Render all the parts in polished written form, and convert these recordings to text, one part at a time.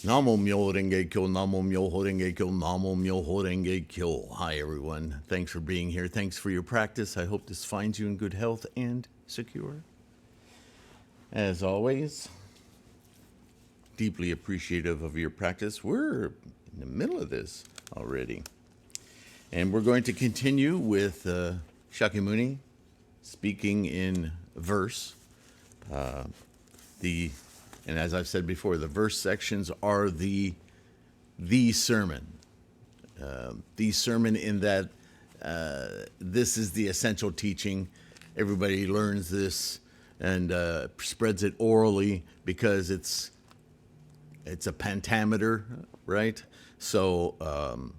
Namo Myoho Renge Kyo, Namo Myoho Renge Kyo, Namo Myoho Renge Kyo. Hi, everyone. Thanks for being here. Thanks for your practice. I hope this finds you in good health and secure. As always, deeply appreciative of your practice. We're in the middle of this already. And we're going to continue with Shakyamuni speaking in verse. And as I've said before, the verse sections are the sermon. The sermon in that this is the essential teaching. Everybody learns this and spreads it orally because it's a pentameter, right? So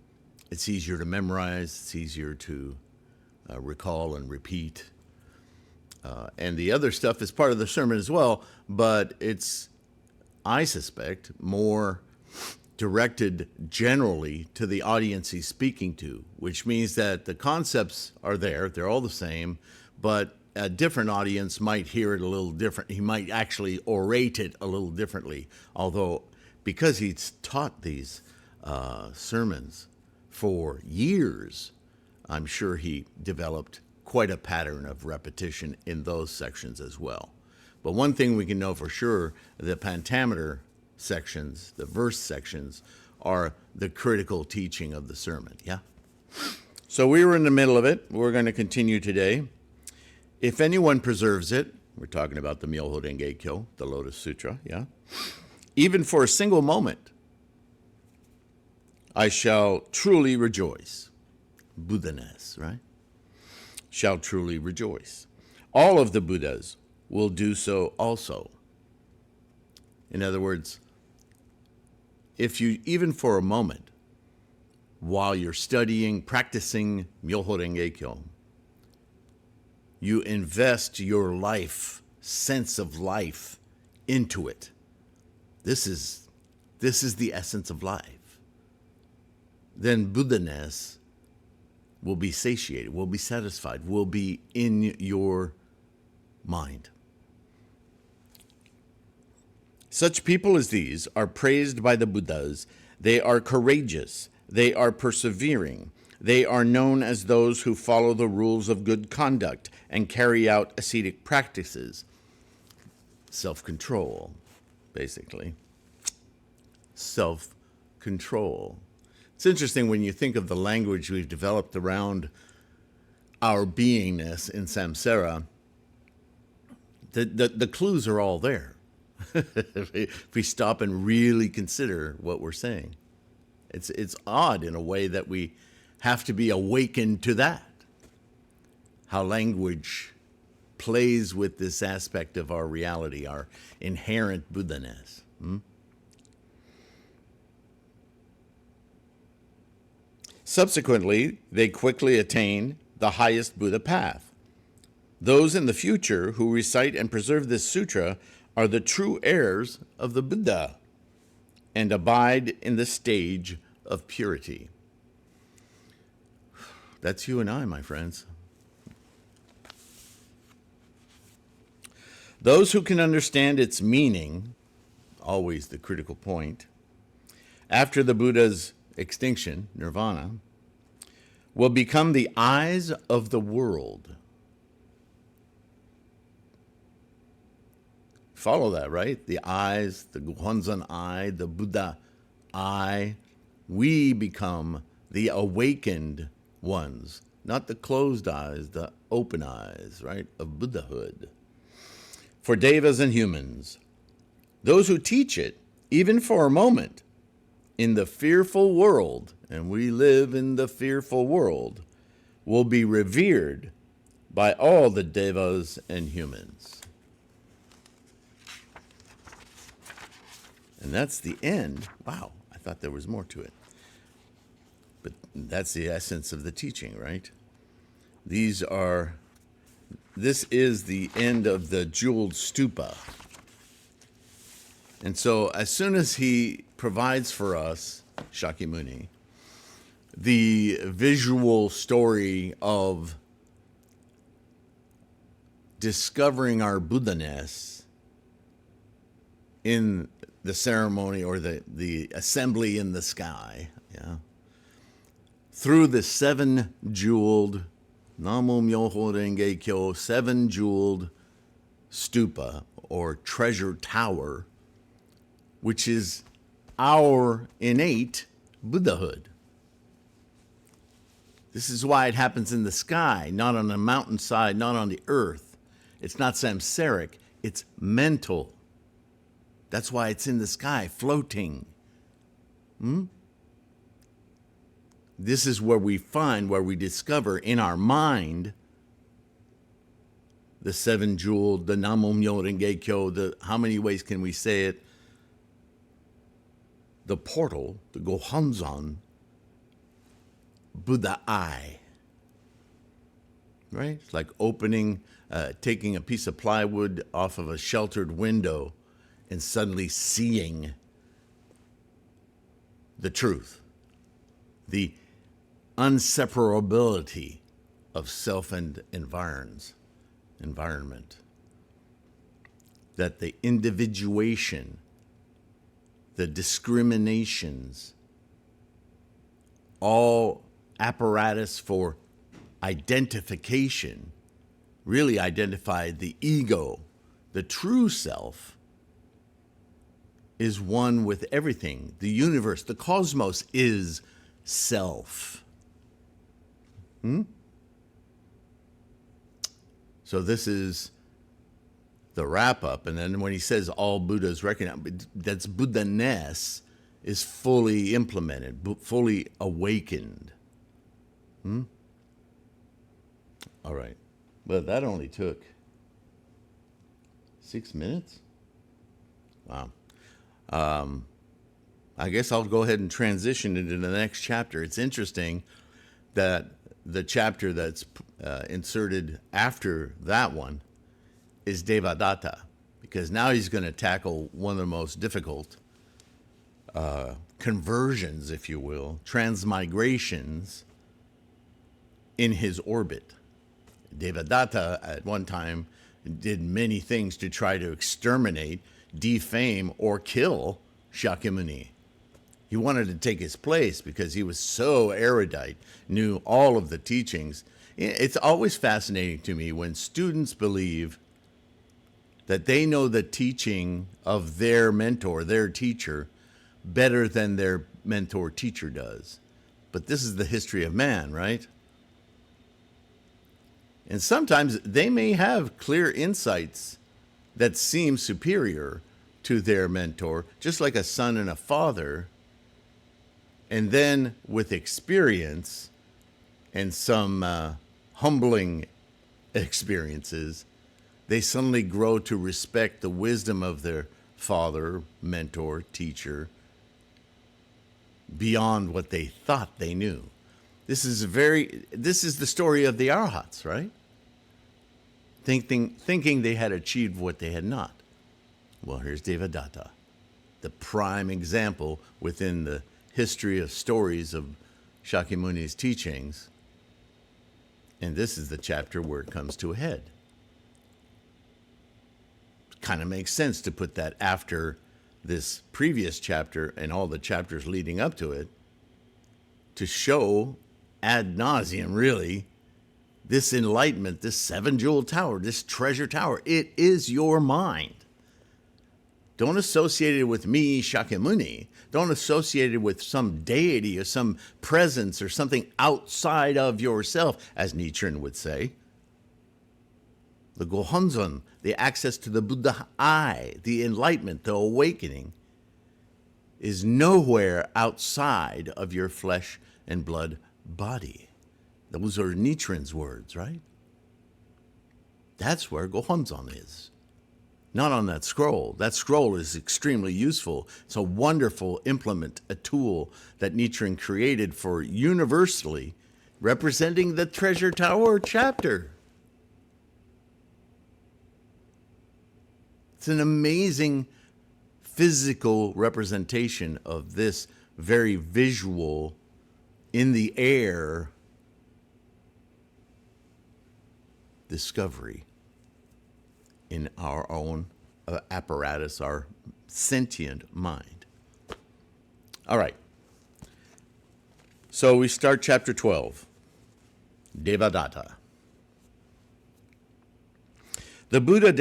it's easier to memorize. It's easier to recall and repeat. And the other stuff is part of the sermon as well, but it's, I suspect, more directed generally to the audience he's speaking to, which means that the concepts are there, they're all the same, but a different audience might hear it a little different. He might actually orate it a little differently, although because he's taught these sermons for years, I'm sure he developed quite a pattern of repetition in those sections as well. But one thing we can know for sure, the pentameter sections, the verse sections, are the critical teaching of the sermon, yeah? So we were in the middle of it. We're going to continue today. If anyone preserves it, we're talking about the Myoho Renge Kyo, the Lotus Sutra, yeah? Even for a single moment, I shall truly rejoice. Buddha-ness, right? Shall truly rejoice. All of the Buddhas will do so also. In other words, if you, even for a moment, while you're studying, practicing Myoho Renge Kyo, you invest your life, sense of life, into it. This is the essence of life. Then Buddha-ness will be satiated, will be satisfied, will be in your mind. Such people as these are praised by the Buddhas. They are courageous. They are persevering. They are known as those who follow the rules of good conduct and carry out ascetic practices. Self-control, basically. Self-control. It's interesting when you think of the language we've developed around our beingness in samsara. The clues are all there. If we stop and really consider what we're saying. It's odd in a way that we have to be awakened to that. How language plays with this aspect of our reality, our inherent Buddha-ness. Subsequently, they quickly attain the highest Buddha path. Those in the future who recite and preserve this sutra are the true heirs of the Buddha and abide in the stage of purity. That's you and I, my friends. Those who can understand its meaning, always the critical point, after the Buddha's extinction, nirvana, will become the eyes of the world. Follow that, right? The eyes, the Guhonzan eye, the Buddha eye. We become the awakened ones, not the closed eyes, the open eyes, right, of Buddhahood. For devas and humans, those who teach it, even for a moment, in the fearful world, and we live in the fearful world, will be revered by all the devas and humans. And that's the end. Wow, I thought there was more to it. But that's the essence of the teaching, right? This is the end of the jeweled stupa. And so as soon as he provides for us, Shakyamuni, the visual story of discovering our Buddha-ness in the ceremony or the assembly in the sky, yeah, through the seven-jeweled Namo Myoho Renge Kyo, seven-jeweled stupa or treasure tower, which is our innate Buddhahood. This is why it happens in the sky, not on a mountainside, not on the earth. It's not samsaric, it's mental. That's why it's in the sky, floating. This is where we find, where we discover in our mind the seven-jeweled, the Namo Myoho Renge Kyo, how many ways can we say it? The portal, the Gohanzon, Buddha eye. Right? It's like opening, taking a piece of plywood off of a sheltered window and suddenly seeing the truth, the unseparability of self and environment. That the individuation, the discriminations, all apparatus for identification, really identify the ego, the true self, is one with everything. The universe, the cosmos is self. So this is the wrap-up. And then when he says all Buddhas recognize, that's Buddha-ness is fully implemented, fully awakened. All right. But that only took 6 minutes? Wow. I guess I'll go ahead and transition into the next chapter. It's interesting that the chapter that's inserted after that one is Devadatta, because now he's going to tackle one of the most difficult conversions, if you will, transmigrations in his orbit. Devadatta at one time did many things to try to exterminate, defame, or kill Shakyamuni. He wanted to take his place because he was so erudite, knew all of the teachings. It's always fascinating to me when students believe that they know the teaching of their mentor, their teacher, better than their mentor teacher does. But this is the history of man, right? And sometimes they may have clear insights that seem superior to their mentor, just like a son and a father. And then with experience and some humbling experiences, they suddenly grow to respect the wisdom of their father, mentor, teacher, beyond what they thought they knew. This is the story of the Arhats, right? Thinking they had achieved what they had not. Well, here's Devadatta, the prime example within the history of stories of Shakyamuni's teachings. And this is the chapter where it comes to a head. Kind of makes sense to put that after this previous chapter and all the chapters leading up to it, to show ad nauseum, really, this enlightenment, this seven-jeweled tower, this treasure tower. It is your mind. Don't associate it with me, Shakyamuni. Don't associate it with some deity or some presence or something outside of yourself, as Nichiren would say. The Gohanzon, the access to the Buddha eye, the enlightenment, the awakening, is nowhere outside of your flesh and blood body. Those are Nichiren's words, right? That's where Gohanzon is. Not on that scroll. That scroll is extremely useful. It's a wonderful implement, a tool that Nichiren created for universally representing the Treasure Tower chapter. It's an amazing physical representation of this very visual, in the air discovery in our own apparatus, our sentient mind. All right. So we start chapter 12, Devadatta. The Buddha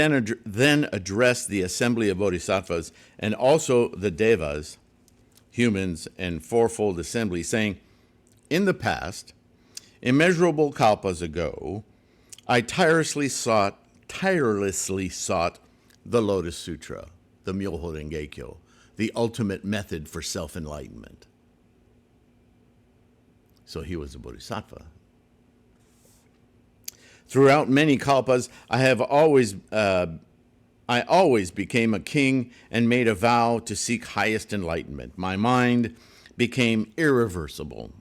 then addressed the assembly of bodhisattvas and also the devas, humans, and fourfold assembly, saying, "In the past, immeasurable kalpas ago, I tirelessly sought the Lotus Sutra, the Myoho Renge-kyo, the ultimate method for self-enlightenment." So he was a bodhisattva. Throughout many kalpas, I always became a king and made a vow to seek highest enlightenment. My mind became irreversible.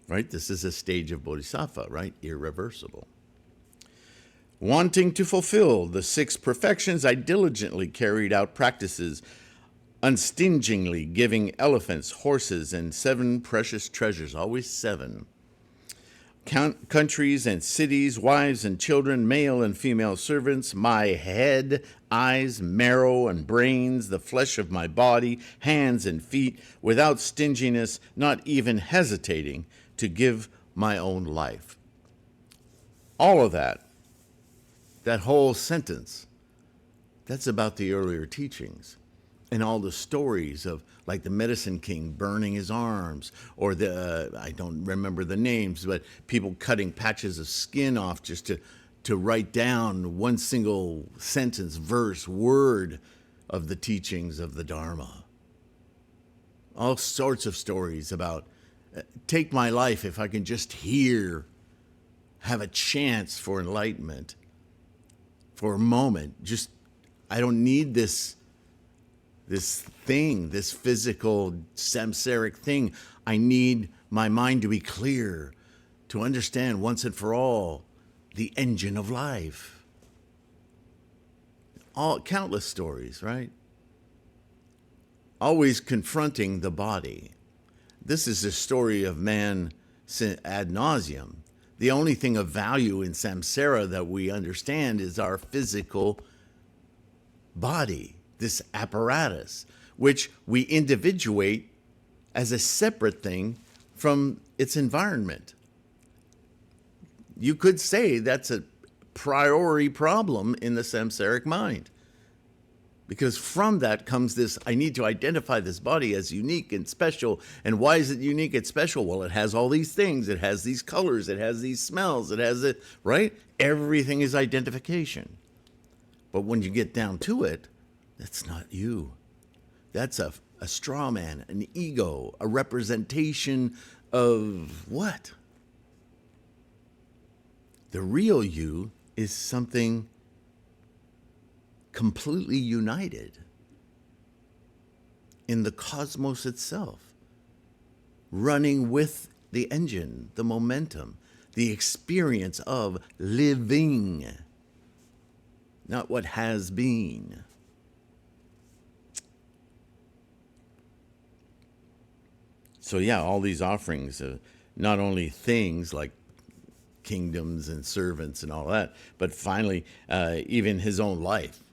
Right? This is a stage of bodhisattva, right? Irreversible. Wanting to fulfill the 6 perfections, I diligently carried out practices, unstingingly giving elephants, horses, and 7 precious treasures, always 7. Countries and cities, wives and children, male and female servants, my head, eyes, marrow and brains, the flesh of my body, hands and feet, without stinginess, not even hesitating to give my own life. All of that whole sentence, that's about the earlier teachings. And all the stories of, like, the medicine king burning his arms, or I don't remember the names, but people cutting patches of skin off just to write down one single sentence, verse, word of the teachings of the Dharma. All sorts of stories about, take my life if I can just have a chance for enlightenment for a moment. Just, I don't need this thing, this physical samsaric thing. I need my mind to be clear, to understand once and for all the engine of life. Countless stories, right? Always confronting the body. This is a story of man ad nauseum. The only thing of value in samsara that we understand is our physical body, this apparatus, which we individuate as a separate thing from its environment. You could say that's a priori problem in the samsaric mind, because from that comes this, I need to identify this body as unique and special. And why is it unique and special? Well, it has all these things. It has these colors. It has these smells. It has it, right? Everything is identification. But when you get down to it, that's not you. That's a straw man, an ego, a representation of what? The real you is something completely united in the cosmos itself, running with the engine, the momentum, the experience of living, not what has been. So yeah, all these offerings, not only things like kingdoms and servants and all that, but finally, even his own life.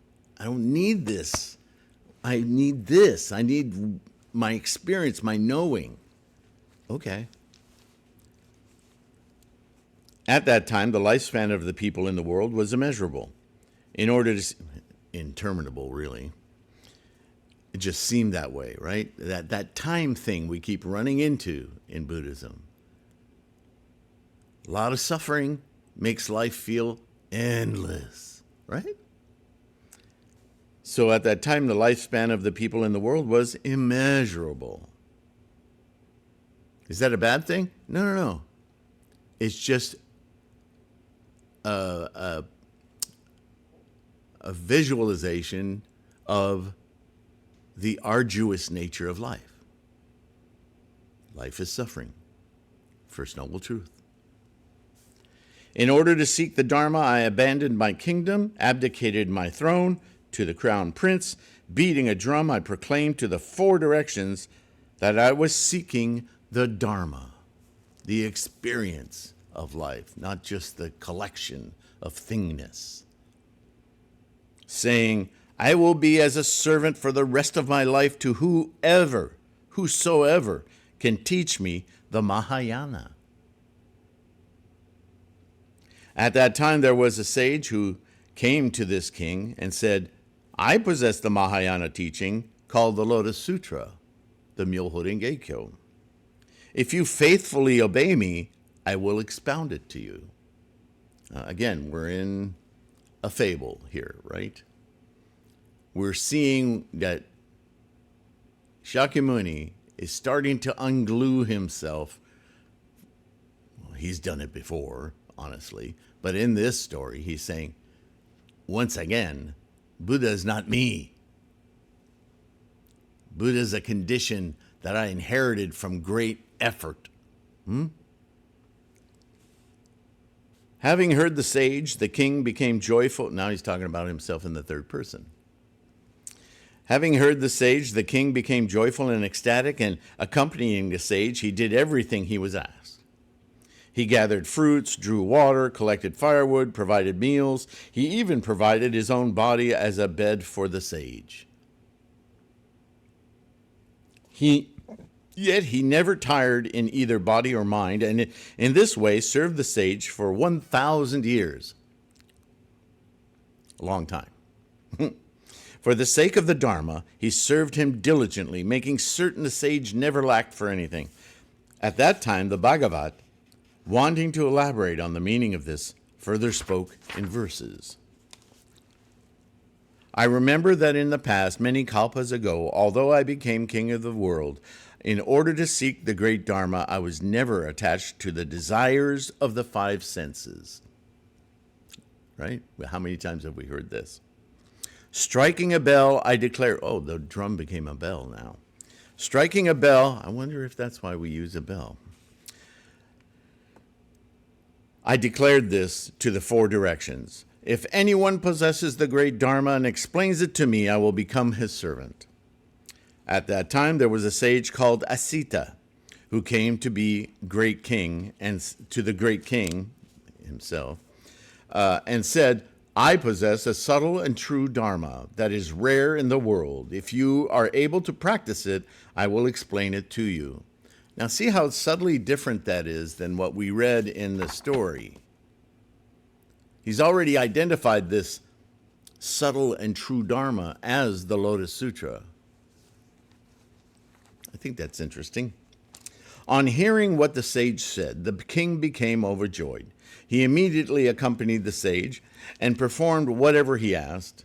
I don't need this. I need this. I need my experience, my knowing. Okay. At that time, the lifespan of the people in the world was immeasurable. Interminable, really. It just seemed that way, right? That time thing we keep running into in Buddhism. A lot of suffering makes life feel endless, right? So at that time, the lifespan of the people in the world was immeasurable. Is that a bad thing? No. It's just a visualization of the arduous nature of life. Life is suffering. First Noble Truth. In order to seek the Dharma, I abandoned my kingdom, abdicated my throne to the crown prince. Beating a drum, I proclaimed to the 4 directions that I was seeking the Dharma, the experience of life, not just the collection of thingness. Saying, I will be as a servant for the rest of my life to whosoever can teach me the Mahayana. At that time there was a sage who came to this king and said, I possess the Mahayana teaching called the Lotus Sutra, the Myoho Renge-kyo. If you faithfully obey me, I will expound it to you. Again, we're in a fable here, right? We're seeing that Shakyamuni is starting to unglue himself. Well, he's done it before, honestly. But in this story, he's saying, once again, Buddha is not me. Buddha is a condition that I inherited from great effort. Having heard the sage, the king became joyful. Now he's talking about himself in the third person. Having heard the sage, the king became joyful and ecstatic, and accompanying the sage, he did everything he was asked. He gathered fruits, drew water, collected firewood, provided meals. He even provided his own body as a bed for the sage. Yet he never tired in either body or mind, and in this way served the sage for 1,000 years. A long time. For the sake of the Dharma, he served him diligently, making certain the sage never lacked for anything. At that time, the Bhagavat, wanting to elaborate on the meaning of this, further spoke in verses. I remember that in the past, many kalpas ago, although I became king of the world, in order to seek the great Dharma, I was never attached to the desires of the five senses. Right? How many times have we heard this? Striking a bell, I declare, oh, the drum became a bell now. Striking a bell, I wonder if that's why we use a bell. I declared this to the four directions. If anyone possesses the great Dharma and explains it to me, I will become his servant. At that time, there was a sage called Asita, who came to be great king, and to the great king himself, and said, I possess a subtle and true Dharma that is rare in the world. If you are able to practice it, I will explain it to you. Now see how subtly different that is than what we read in the story. He's already identified this subtle and true Dharma as the Lotus Sutra. I think that's interesting. On hearing what the sage said, the king became overjoyed. He immediately accompanied the sage and performed whatever he asked.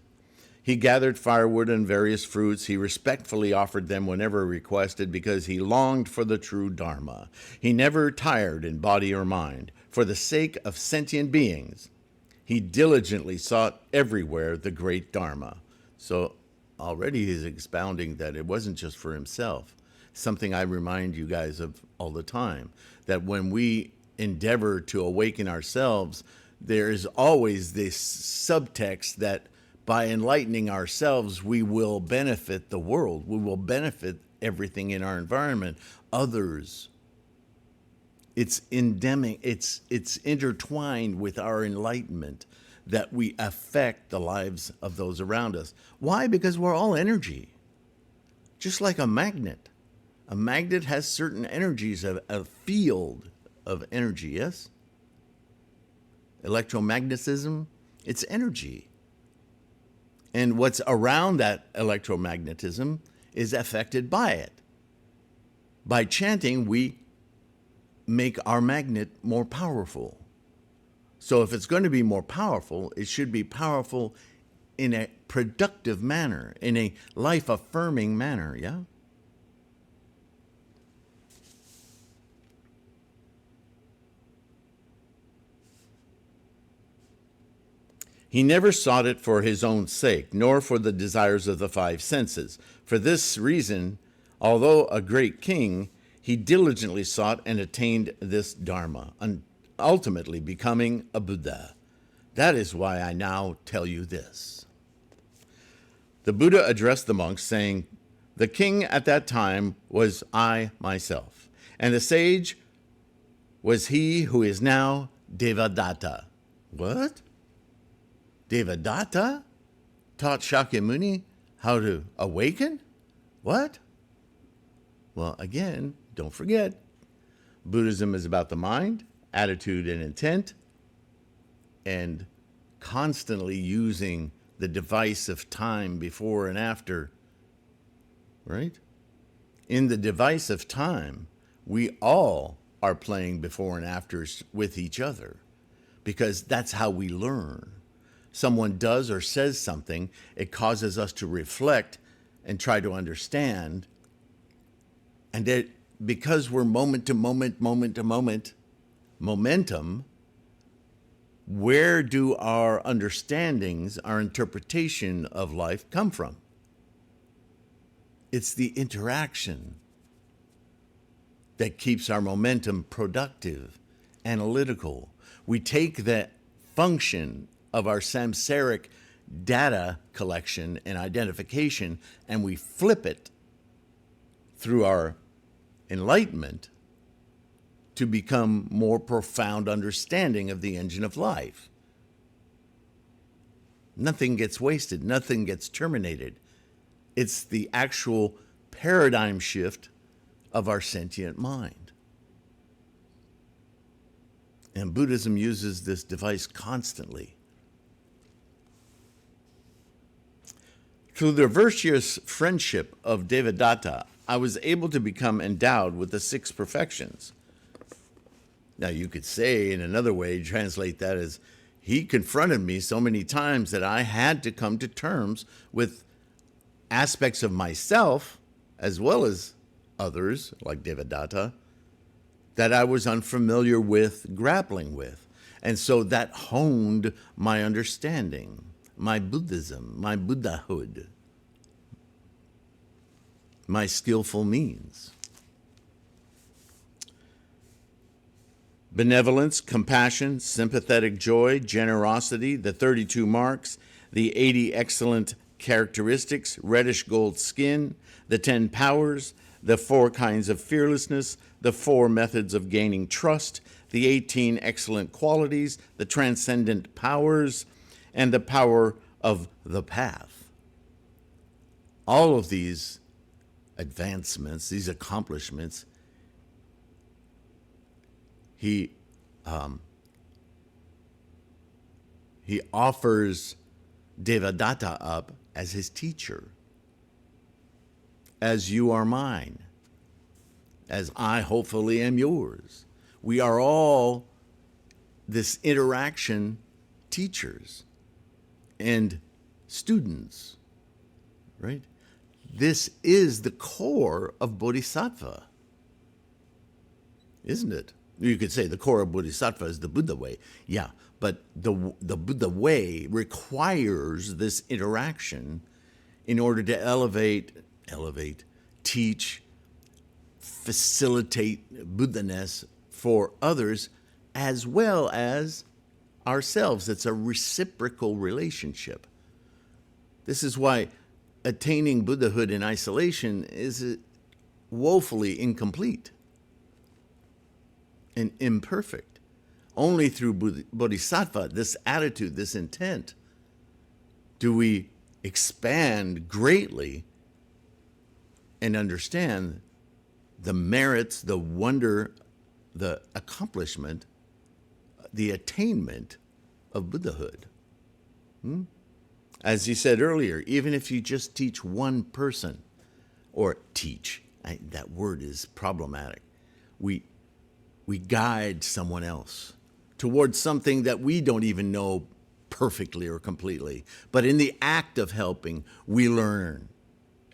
He gathered firewood and various fruits. He respectfully offered them whenever requested because he longed for the true Dharma. He never tired in body or mind. For the sake of sentient beings, he diligently sought everywhere the great Dharma. So already he's expounding that it wasn't just for himself. Something I remind you guys of all the time, that when we endeavor to awaken ourselves, there is always this subtext that by enlightening ourselves, we will benefit the world. We will benefit everything in our environment, others. It's endemic, it's intertwined with our enlightenment that we affect the lives of those around us. Why? Because we're all energy, just like a magnet. A magnet has certain energies, a field of energy, yes? Electromagnetism, it's energy. And what's around that electromagnetism is affected by it. By chanting, we make our magnet more powerful. So if it's going to be more powerful, it should be powerful in a productive manner, in a life-affirming manner, yeah? He never sought it for his own sake, nor for the desires of the five senses. For this reason, although a great king, he diligently sought and attained this Dharma, ultimately becoming a Buddha. That is why I now tell you this. The Buddha addressed the monks, saying, the king at that time was I myself, and the sage was he who is now Devadatta. What? Devadatta? taught Shakyamuni how to awaken? What? Well, again, don't forget, Buddhism is about the mind, attitude, and intent, and constantly using the device of time before and after, right? In the device of time, we all are playing before and afters with each other because that's how we learn. Someone does or says something, it causes us to reflect and try to understand. And that because we're moment to moment, momentum, where do our understandings, our interpretation of life come from? It's the interaction that keeps our momentum productive, analytical. We take that function of our samsaric data collection and identification and we flip it through our enlightenment to become more profound understanding of the engine of life. Nothing gets wasted, nothing gets terminated. It's the actual paradigm shift of our sentient mind. And Buddhism uses this device constantly. Through the virtuous friendship of Devadatta, I was able to become endowed with the 6 perfections. Now, you could say in another way, translate that as, he confronted me so many times that I had to come to terms with aspects of myself, as well as others, like Devadatta, that I was unfamiliar with, grappling with. And so that honed my understanding, my Buddhism, my Buddhahood, my skillful means. Benevolence, compassion, sympathetic joy, generosity, the 32 marks, the 80 excellent characteristics, reddish gold skin, the 10 powers, the 4 kinds of fearlessness, the 4 methods of gaining trust, the 18 excellent qualities, the transcendent powers, and the power of the path. All of these advancements, these accomplishments, he offers Devadatta up as his teacher. As you are mine, as I hopefully am yours. We are all this interaction teachers and students, right? This is the core of Bodhisattva, isn't it? You could say the core of Bodhisattva is the Buddha way. Yeah, but the Buddha way requires this interaction in order to elevate, teach, facilitate Buddha-ness for others as well as ourselves. It's a reciprocal relationship. This is why attaining Buddhahood in isolation is woefully incomplete and imperfect. Only through Bodhisattva, this attitude, this intent, do we expand greatly and understand the merits, the wonder, the accomplishment, the attainment of Buddhahood. As you said earlier, even if you just teach one person, or teach, that word is problematic. We guide someone else towards something that we don't even know perfectly or completely. But in the act of helping, we learn,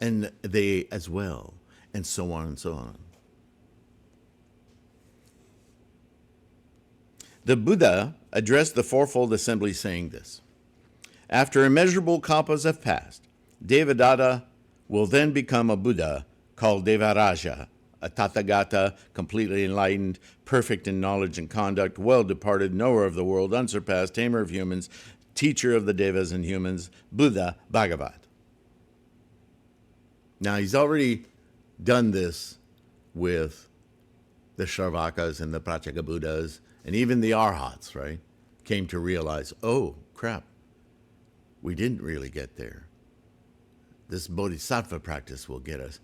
and they as well, and so on and so on. The Buddha addressed the fourfold assembly saying this: after immeasurable kalpas have passed, Devadatta will then become a Buddha called Devaraja, a Tathagata, completely enlightened, perfect in knowledge and conduct, well-departed, knower of the world, unsurpassed, tamer of humans, teacher of the devas and humans, Buddha Bhagavat. Now, he's already done this with the Shravakas and the Pratyeka Buddhas, and even the Arhats, right, came to realize, oh, crap, we didn't really get there. This bodhisattva practice will get us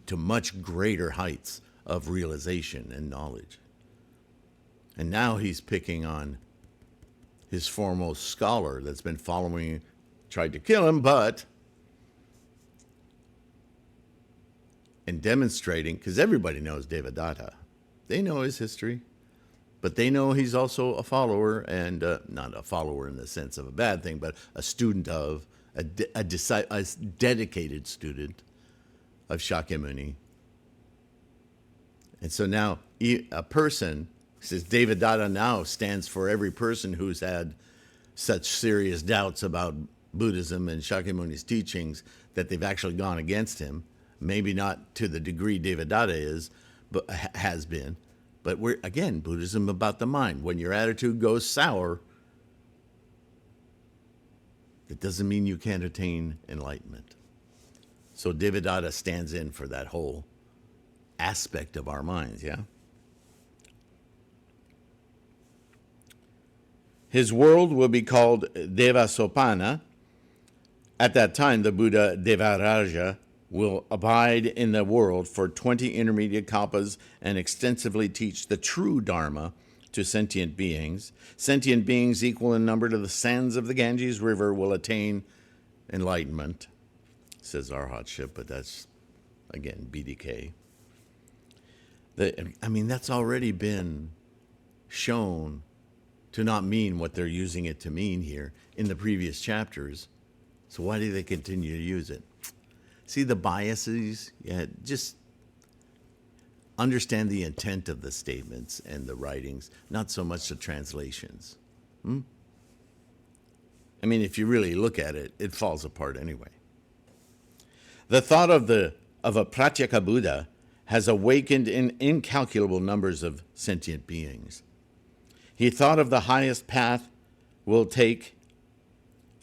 to much greater heights of realization and knowledge. And now he's picking on his foremost scholar that's been following, tried to kill him, and demonstrating, because everybody knows Devadatta. They know his history, but they know he's also a follower, and not a follower in the sense of a bad thing, but a student of, a dedicated student of Shakyamuni. And so now a person, says Devadatta now stands for every person who's had such serious doubts about Buddhism and Shakyamuni's teachings that they've actually gone against him. Maybe not to the degree Devadatta is, but has been. But we're, again, Buddhism about the mind. When your attitude goes sour, it doesn't mean you can't attain enlightenment. So Devadatta stands in for that whole aspect of our minds, yeah? His world will be called Devasopana. At that time, the Buddha Devaraja will abide in the world for 20 intermediate kalpas and extensively teach the true Dharma to sentient beings. Sentient beings equal in number to the sands of the Ganges River will attain enlightenment, says Arhatship, but that's, again, BDK. That's already been shown to not mean what they're using it to mean here in the previous chapters. So why do they continue to use it? See the biases? Yeah, just understand the intent of the statements and the writings, not so much the translations. If you really look at it, it falls apart anyway. The thought of a Pratyeka Buddha has awakened in incalculable numbers of sentient beings. He thought of the highest path will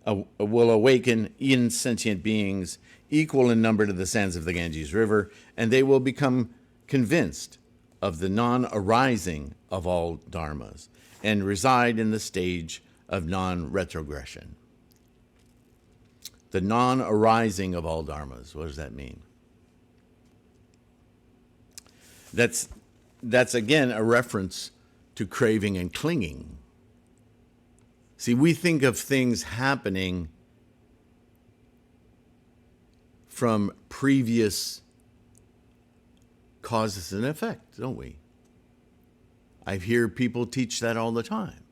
awaken in sentient beings equal in number to the sands of the Ganges River, and they will become convinced of the non-arising of all dharmas and reside in the stage of non-retrogression. The non-arising of all dharmas, what does that mean? That's again a reference to craving and clinging. See, we think of things happening from previous causes and effect, don't we? I hear people teach that all the time.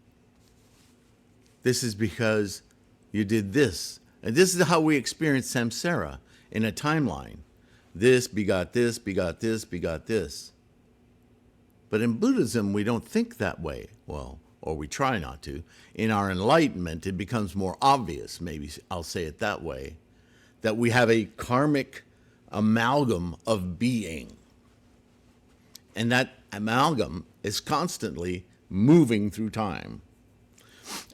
This is because you did this. And this is how we experience samsara in a timeline. This begot this, begot this, begot this. But in Buddhism, we don't think that way. Well, or we try not to. In our enlightenment, it becomes more obvious, maybe I'll say it that way, that we have a karmic amalgam of being. And that amalgam is constantly moving through time.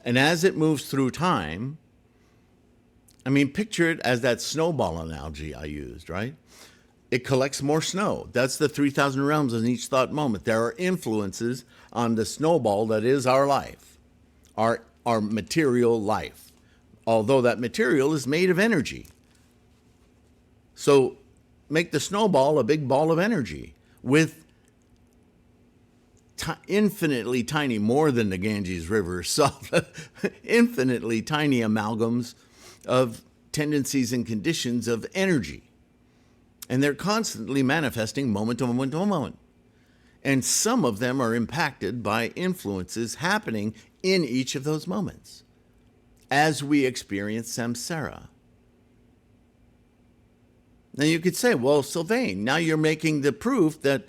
And as it moves through time, picture it as that snowball analogy I used, right? It collects more snow. That's the 3,000 realms in each thought moment. There are influences on the snowball that is our life, our material life, although that material is made of energy. So make the snowball a big ball of energy with infinitely tiny, more than the Ganges River, infinitely tiny amalgams of tendencies and conditions of energy. And they're constantly manifesting moment to moment to moment. And some of them are impacted by influences happening in each of those moments as we experience samsara. Now you could say, well, Sylvain, now you're making the proof that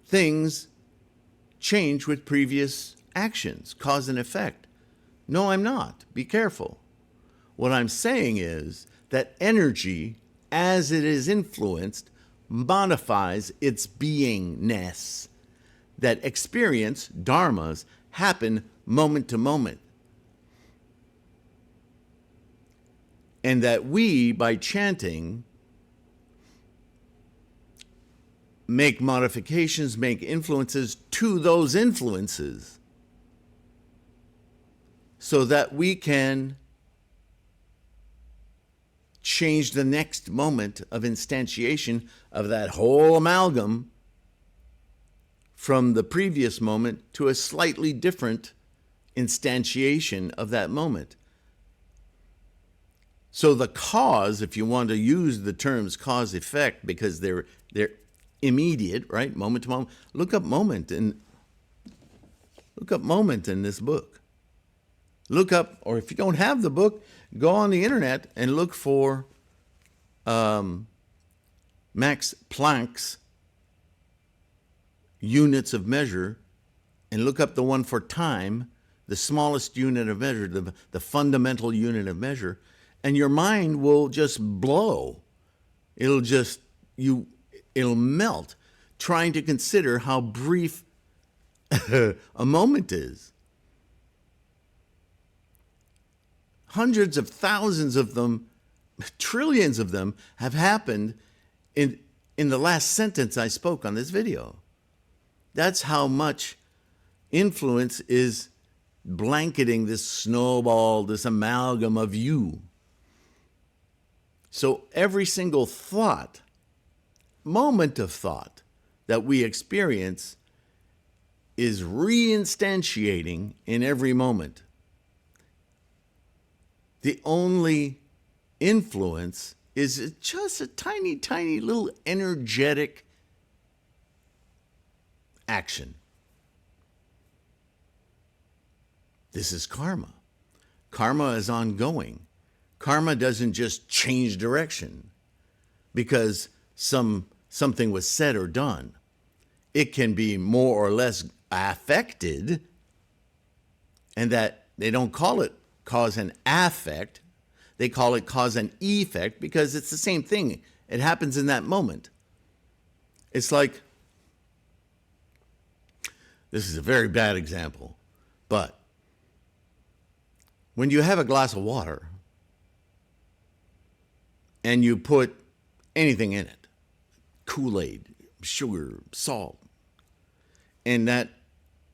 things change with previous actions, cause and effect. No, I'm not. Be careful. What I'm saying is that energy, as it is influenced, modifies its beingness. That experience, dharmas, happen moment to moment. And that we, by chanting, make modifications, make influences to those influences so that we can change the next moment of instantiation of that whole amalgam from the previous moment to a slightly different instantiation of that moment. So the cause, if you want to use the terms cause effect, because they're immediate, right? Moment to moment. Look up moment in this book. Look up, or if you don't have the book, go on the internet and look for Max Planck's units of measure, and look up the one for time, the smallest unit of measure, the fundamental unit of measure, and your mind will just blow. It'll melt, trying to consider how brief a moment is. Hundreds of thousands of them, trillions of them, have happened in the last sentence I spoke on this video. That's how much influence is blanketing this snowball, this amalgam of you. So every single thought, moment of thought that we experience is reinstantiating in every moment. The only influence is just a tiny, tiny little energetic action. This is karma. Karma is ongoing. Karma doesn't just change direction because something was said or done. It can be more or less affected, and that they don't call it cause and affect. They call it cause and effect because it's the same thing. It happens in that moment. It's like, this is a very bad example, but when you have a glass of water and you put anything in it, Kool-Aid, sugar, salt, and that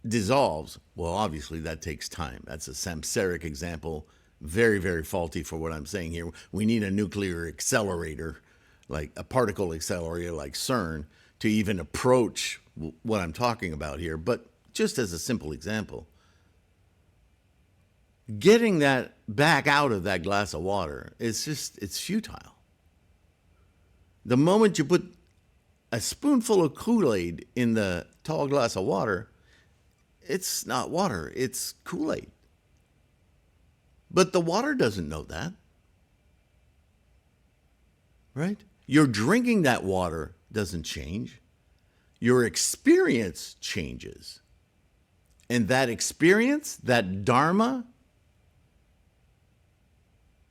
dissolves, well, obviously that takes time. That's a samsaric example, very, very faulty for what I'm saying here. We need a nuclear accelerator, like a particle accelerator like CERN, to even approach what I'm talking about here. But just as a simple example, getting that back out of that glass of water, it's futile. The moment you put a spoonful of Kool-Aid in the tall glass of water, it's not water, it's Kool-Aid. But the water doesn't know that, right? You're drinking that water doesn't change. Your experience changes. And that experience, that dharma,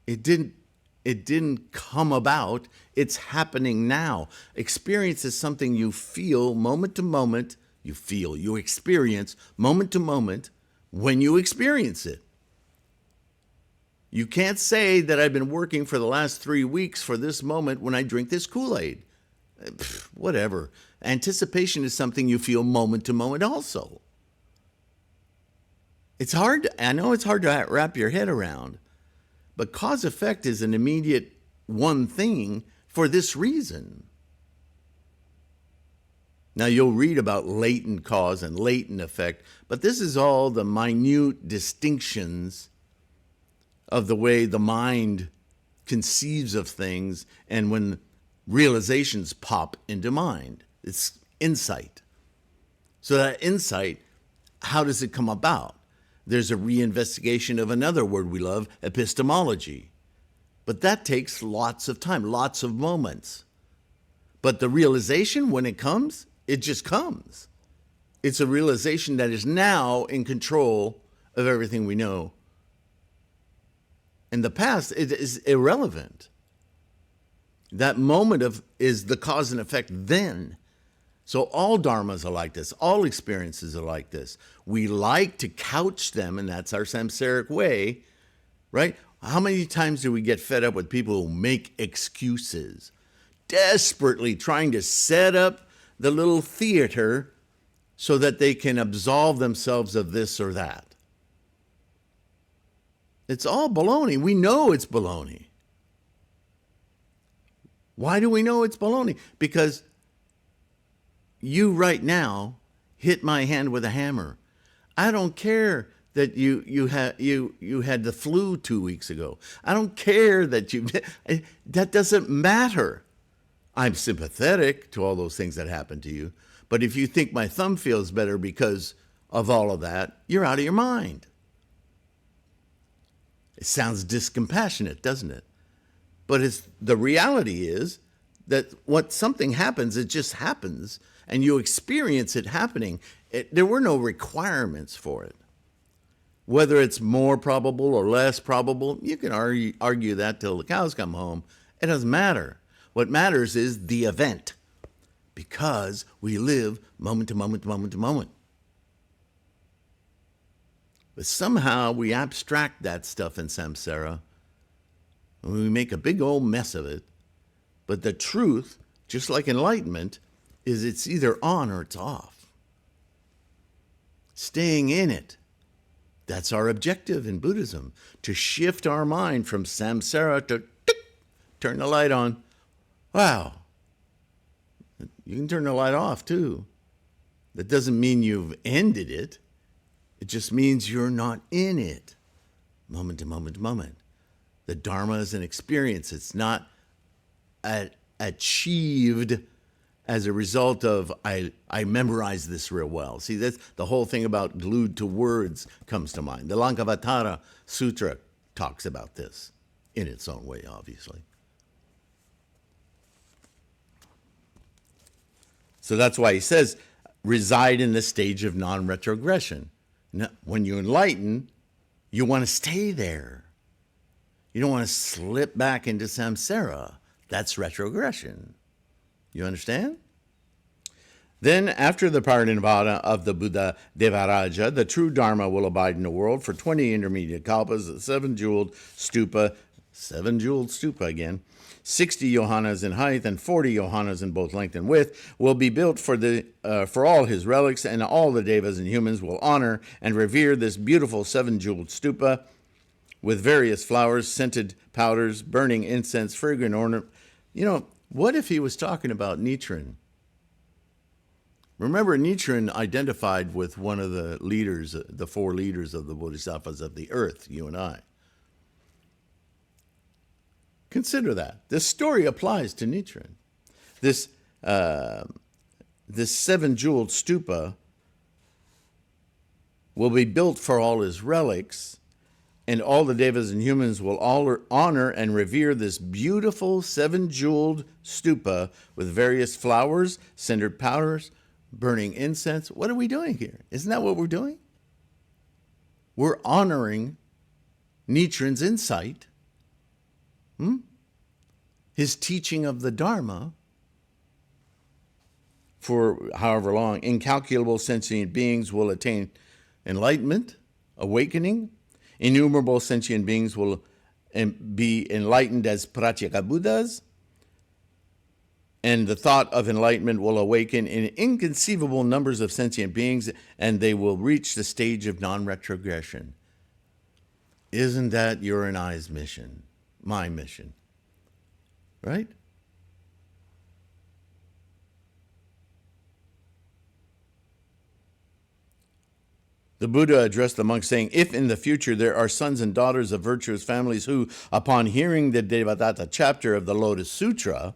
it didn't come about. It's happening now. Experience is something you feel moment to moment. You experience moment to moment when you experience it. You can't say that I've been working for the last 3 weeks for this moment when I drink this Kool-Aid. Whatever. Anticipation is something you feel moment to moment also. I know it's hard to wrap your head around, but cause-effect is an immediate one thing for this reason. Now, you'll read about latent cause and latent effect, but this is all the minute distinctions of the way the mind conceives of things and when realizations pop into mind. It's insight. So that insight, how does it come about? There's a reinvestigation of another word we love, epistemology. But that takes lots of time, lots of moments. But the realization, when it comes, it just comes. It's a realization that is now in control of everything we know. In the past, it is irrelevant. That moment is the cause and effect then. So all dharmas are like this. All experiences are like this. We like to couch them, and that's our samsaric way, right? How many times do we get fed up with people who make excuses, desperately trying to set up the little theater so that they can absolve themselves of this or that? It's all baloney. We know it's baloney. Why do we know it's baloney? Because you right now hit my hand with a hammer. I don't care that you had the flu 2 weeks ago. I don't care that that doesn't matter. I'm sympathetic to all those things that happened to you, but if you think my thumb feels better because of all of that, you're out of your mind. It sounds discompassionate, doesn't it? But the reality is that what something happens, it just happens, and you experience it happening. There were no requirements for it. Whether it's more probable or less probable, you can argue that till the cows come home. It doesn't matter. What matters is the event, because we live moment to moment to moment to moment. But somehow we abstract that stuff in samsara, and we make a big old mess of it. But the truth, just like enlightenment, is it's either on or it's off. Staying in it. That's our objective in Buddhism, to shift our mind from samsara to turn the light on. Wow. You can turn the light off too. That doesn't mean you've ended it. It just means you're not in it. Moment to moment to moment. The Dharma is an experience. It's not achieved as a result of, I memorized this real well. See, that's the whole thing about glued to words comes to mind. The Lankavatara Sutra talks about this in its own way, obviously. So that's why he says, reside in the stage of non-retrogression. When you enlighten, you want to stay there. You don't want to slip back into samsara. That's retrogression. You understand? Then, after the parinirvana of the Buddha Devadatta, the true Dharma will abide in the world for 20 intermediate kalpas, the seven-jeweled stupa again, 60 yohanas in height and 40 yohanas in both length and width, will be built for all his relics, and all the devas and humans will honor and revere this beautiful seven-jeweled stupa with various flowers, scented powders, burning incense, fragrant ornament. You know, what if he was talking about Nichiren? Remember, Nichiren identified with one of the leaders, the four leaders of the Bodhisattvas of the earth, you and I. Consider that. This story applies to Nichiren. This seven-jeweled stupa will be built for all his relics, and all the devas and humans will all honor and revere this beautiful seven-jeweled stupa with various flowers, scented powders, burning incense. What are we doing here? Isn't that what we're doing? We're honoring Nichiren's insight, his teaching of the Dharma for however long. Incalculable sentient beings will attain enlightenment, awakening. Innumerable sentient beings will be enlightened as Pratyeka Buddhas, and the thought of enlightenment will awaken in inconceivable numbers of sentient beings, and they will reach the stage of non-retrogression. Isn't that your and I's mission? My mission. Right? The Buddha addressed the monks saying, if in the future there are sons and daughters of virtuous families who, upon hearing the Devadatta chapter of the Lotus Sutra,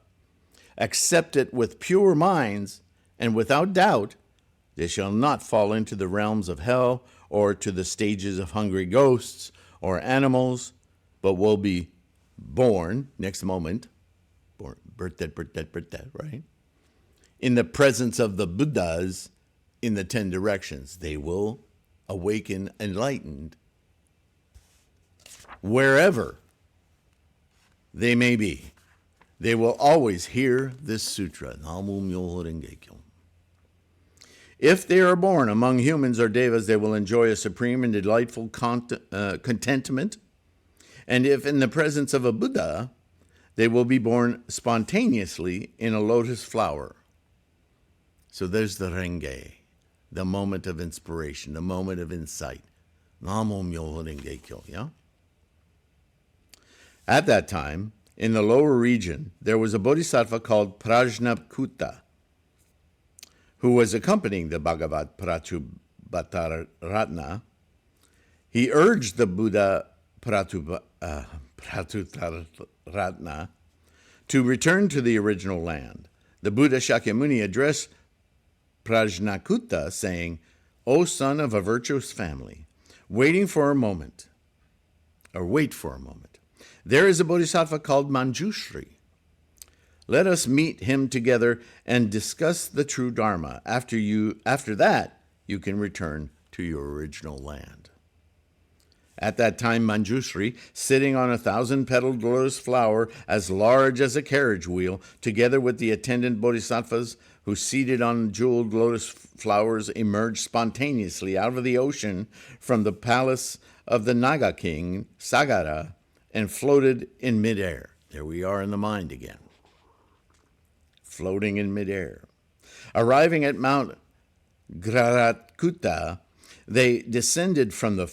accept it with pure minds and without doubt, they shall not fall into the realms of hell or to the stages of hungry ghosts or animals, but will be born, next moment, birth, right? In the presence of the Buddhas in the 10 directions. They will awaken enlightened wherever they may be. They will always hear this sutra. If they are born among humans or devas, they will enjoy a supreme and delightful contentment. And if in the presence of a Buddha, they will be born spontaneously in a lotus flower. So there's the renge, the moment of inspiration, the moment of insight. Yeah? At that time, in the lower region, there was a bodhisattva called Prajnakuta, who was accompanying the Bhagavat Pratubattaratna. He urged the Buddha Pratubattaratna to return to the original land. The Buddha Shakyamuni addressed Prajnakuta, saying, "O son of a virtuous family, wait for a moment. There is a bodhisattva called Manjushri. Let us meet him together and discuss the true Dharma. After that, you can return to your original land." At that time, Manjushri, sitting on a 1,000-petaled lotus flower as large as a carriage wheel, together with the attendant bodhisattvas who, seated on jeweled lotus flowers, emerged spontaneously out of the ocean from the palace of the Naga king, Sagara, and floated in midair. There we are in the mind again. Floating in midair. Arriving at Mount Graratkuta, they descended from the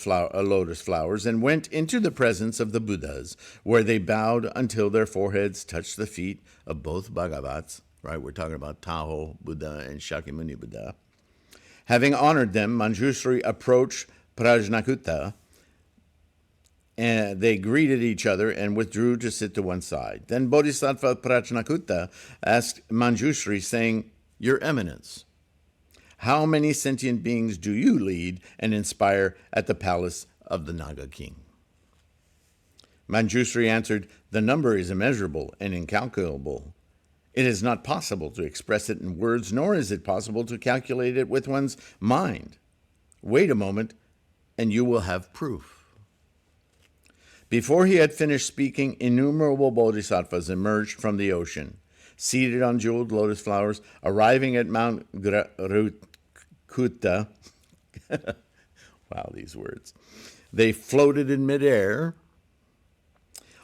lotus flowers and went into the presence of the Buddhas, where they bowed until their foreheads touched the feet of both Bhagavats. Right, we're talking about Tahoe Buddha and Shakyamuni Buddha. Having honored them, Manjushri approached Prajnakuta, and they greeted each other and withdrew to sit to one side. Then Bodhisattva Prajnakuta asked Manjushri, saying, "Your Eminence, how many sentient beings do you lead and inspire at the palace of the Naga king?" Manjushri answered, "The number is immeasurable and incalculable. It is not possible to express it in words, nor is it possible to calculate it with one's mind. Wait a moment, and you will have proof." Before he had finished speaking, innumerable bodhisattvas emerged from the ocean, seated on jeweled lotus flowers, arriving at Mount Graratkuta. Wow, these words. They floated in midair.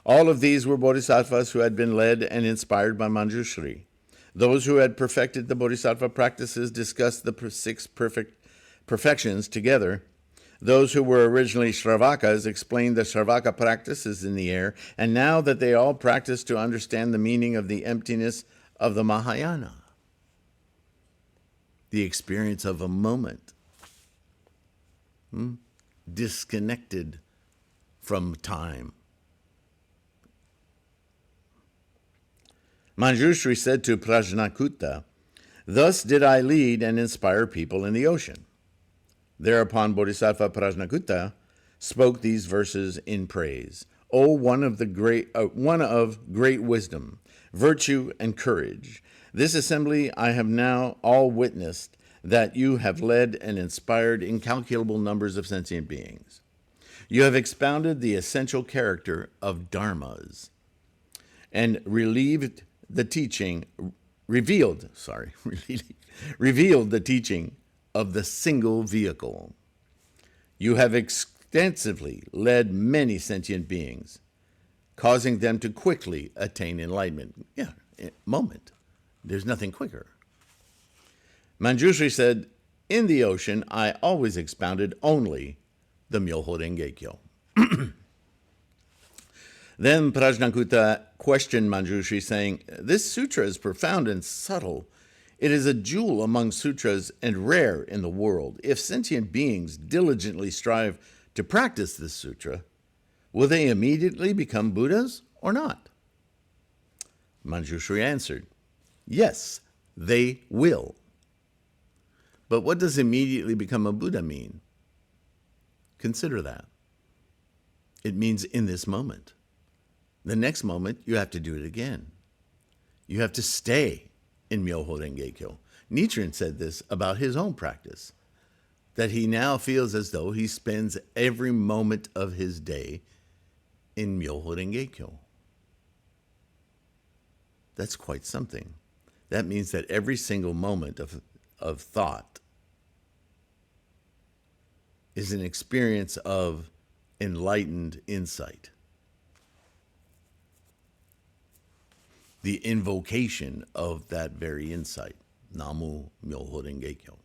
All of these were bodhisattvas who had been led and inspired by Manjushri. Those who had perfected the bodhisattva practices discussed the 6 perfections together. Those who were originally Shravakas explained the Shravaka practices in the air, and now that they all practiced to understand the meaning of the emptiness of the Mahayana, the experience of a moment, disconnected from time. Manjushri said to Prajnakuta, "Thus did I lead and inspire people in the ocean." Thereupon Bodhisattva Prajnakuta spoke these verses in praise. "O one of great wisdom, virtue, and courage, this assembly I have now all witnessed that you have led and inspired incalculable numbers of sentient beings. You have expounded the essential character of dharmas and revealed the teaching of the single vehicle. You have extensively led many sentient beings, causing them to quickly attain enlightenment." Yeah, moment. There's nothing quicker. Manjushri said, "In the ocean, I always expounded only the Myoho Renge Kyo." Then Prajnakuta questioned Manjushri, saying, "This sutra is profound and subtle. It is a jewel among sutras and rare in the world. If sentient beings diligently strive to practice this sutra, will they immediately become Buddhas or not?" Manjushri answered, "Yes, they will." But what does immediately become a Buddha mean? Consider that. It means in this moment. The next moment, you have to do it again. You have to stay in Myoho Renge Kyo. Nichiren said this about his own practice, that he now feels as though he spends every moment of his day in Myoho Renge Kyo. That's quite something. That means that every single moment of thought is an experience of enlightened insight. The invocation of that very insight. Namu Myoho Renge Kyo.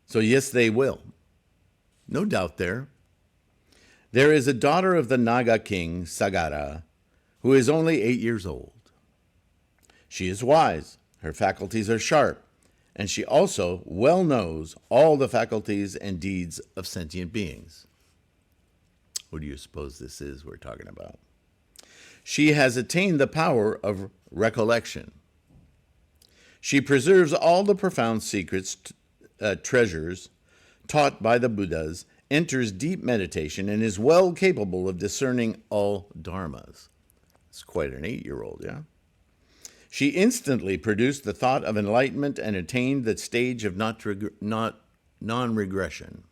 So yes, they will. No doubt there. There is a daughter of the Naga king, Sagara, who is only 8 years old. She is wise, her faculties are sharp, and she also well knows all the faculties and deeds of sentient beings. What do you suppose this is we're talking about? She has attained the power of recollection. She preserves all the profound secrets, treasures taught by the Buddhas, enters deep meditation, and is well capable of discerning all dharmas. It's quite an 8-year-old, yeah? She instantly produced the thought of enlightenment and attained the stage of non-regression.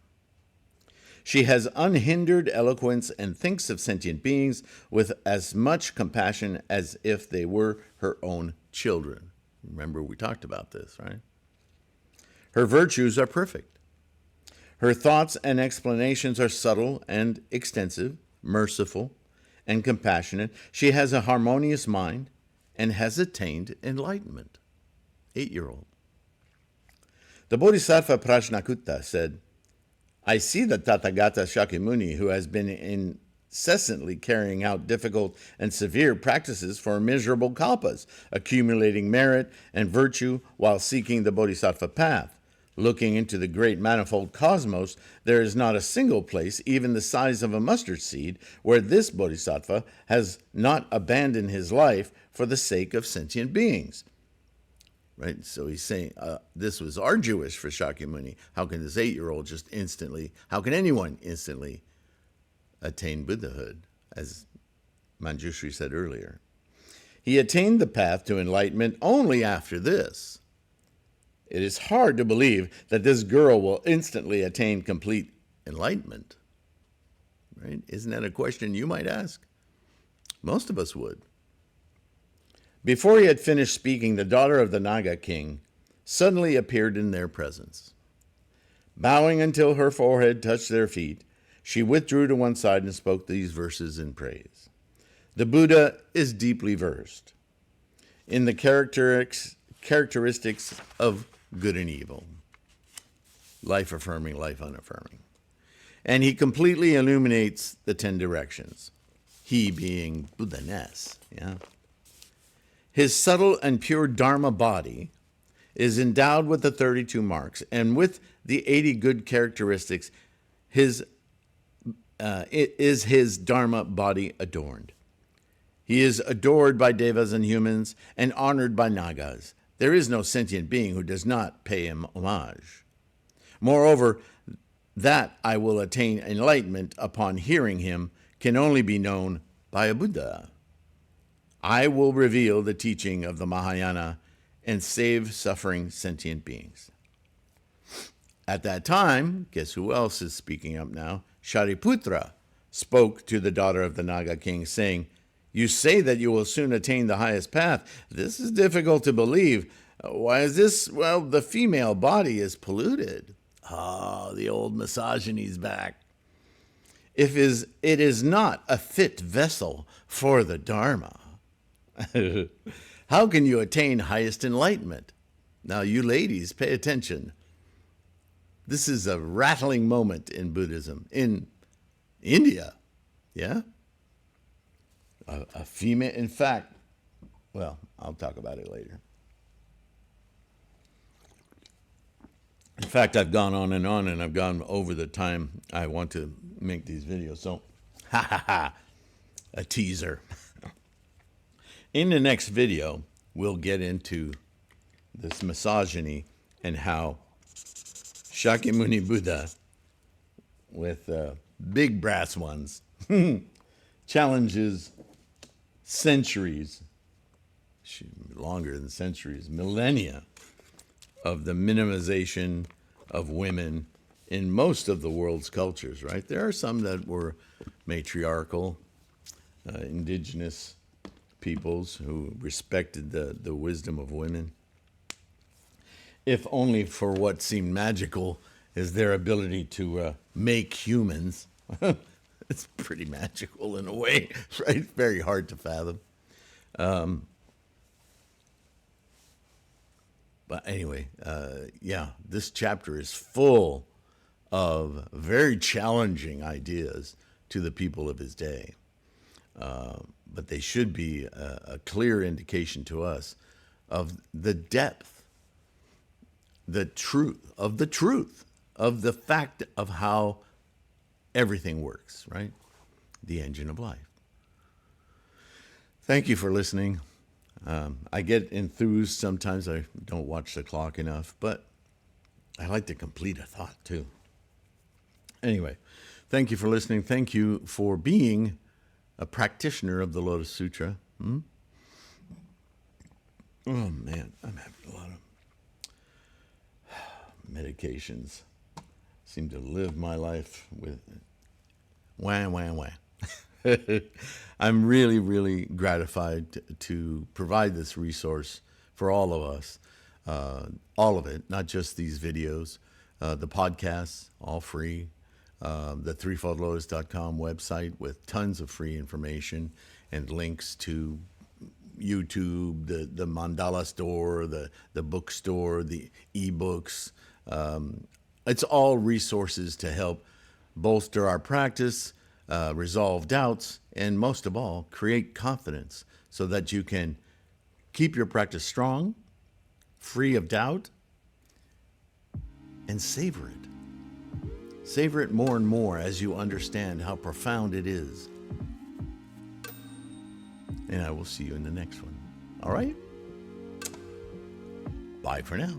She has unhindered eloquence and thinks of sentient beings with as much compassion as if they were her own children. Remember, we talked about this, right? Her virtues are perfect. Her thoughts and explanations are subtle and extensive, merciful and compassionate. She has a harmonious mind and has attained enlightenment. 8-year-old. The Bodhisattva Prajnakutta said, I see the Tathagata Shakyamuni, who has been incessantly carrying out difficult and severe practices for miserable kalpas, accumulating merit and virtue while seeking the Bodhisattva path. Looking into the great manifold cosmos, there is not a single place, even the size of a mustard seed, where this Bodhisattva has not abandoned his life for the sake of sentient beings. Right? So he's saying this was arduous for Shakyamuni. How can this 8-year-old just instantly, how can anyone instantly attain Buddhahood, as Manjushri said earlier? He attained the path to enlightenment only after this. It is hard to believe that this girl will instantly attain complete enlightenment. Right? Isn't that a question you might ask? Most of us would. Before he had finished speaking, the daughter of the Naga king suddenly appeared in their presence. Bowing until her forehead touched their feet, she withdrew to one side and spoke these verses in praise. The Buddha is deeply versed in the characteristics of good and evil, life-affirming, life-unaffirming. And he completely illuminates the 10 directions, he being Buddha-ness, yeah? His subtle and pure Dharma body is endowed with the 32 marks, and with the 80 good characteristics, his Dharma body adorned. He is adored by devas and humans and honored by nagas. There is no sentient being who does not pay him homage. Moreover, that I will attain enlightenment upon hearing him can only be known by a Buddha. I will reveal the teaching of the Mahayana and save suffering sentient beings. At that time, guess who else is speaking up now? Shariputra spoke to the daughter of the Naga king, saying, you say that you will soon attain the highest path. This is difficult to believe. Why is this? Well, the female body is polluted. Oh, the old misogyny's back. It is not a fit vessel for the Dharma. How can you attain highest enlightenment? Now, you ladies, pay attention. This is a rattling moment in Buddhism. In India, yeah? A female, in fact, well, I'll talk about it later. In fact, I've gone on, and I've gone over the time I want to make these videos. So, a teaser. In the next video, we'll get into this misogyny and how Shakyamuni Buddha, with big brass ones, challenges centuries, longer than centuries, millennia, of the minimization of women in most of the world's cultures, right? There are some that were matriarchal, indigenous peoples who respected the wisdom of women, if only for what seemed magical is their ability to make humans. It's pretty magical in a way, right? Very hard to fathom. But anyway, yeah, this chapter is full of very challenging ideas to the people of his day. But they should be a clear indication to us of the depth, the truth of the fact of how everything works, right? The engine of life. Thank you for listening. I get enthused sometimes. I don't watch the clock enough, but I like to complete a thought too. Anyway, thank you for listening. Thank you for being a practitioner of the Lotus Sutra. Oh man, I'm having a lot of medications. Seem to live my life with wah, wah, wah. I'm really, really gratified to provide this resource for all of us, all of it, not just these videos, the podcasts, all free, the threefoldlotus.com website with tons of free information and links to YouTube, the mandala store, the bookstore, the ebooks. It's all resources to help bolster our practice, resolve doubts, and most of all, create confidence so that you can keep your practice strong, free of doubt, and savor it. Savor it more and more as you understand how profound it is. And I will see you in the next one. All right? Bye for now.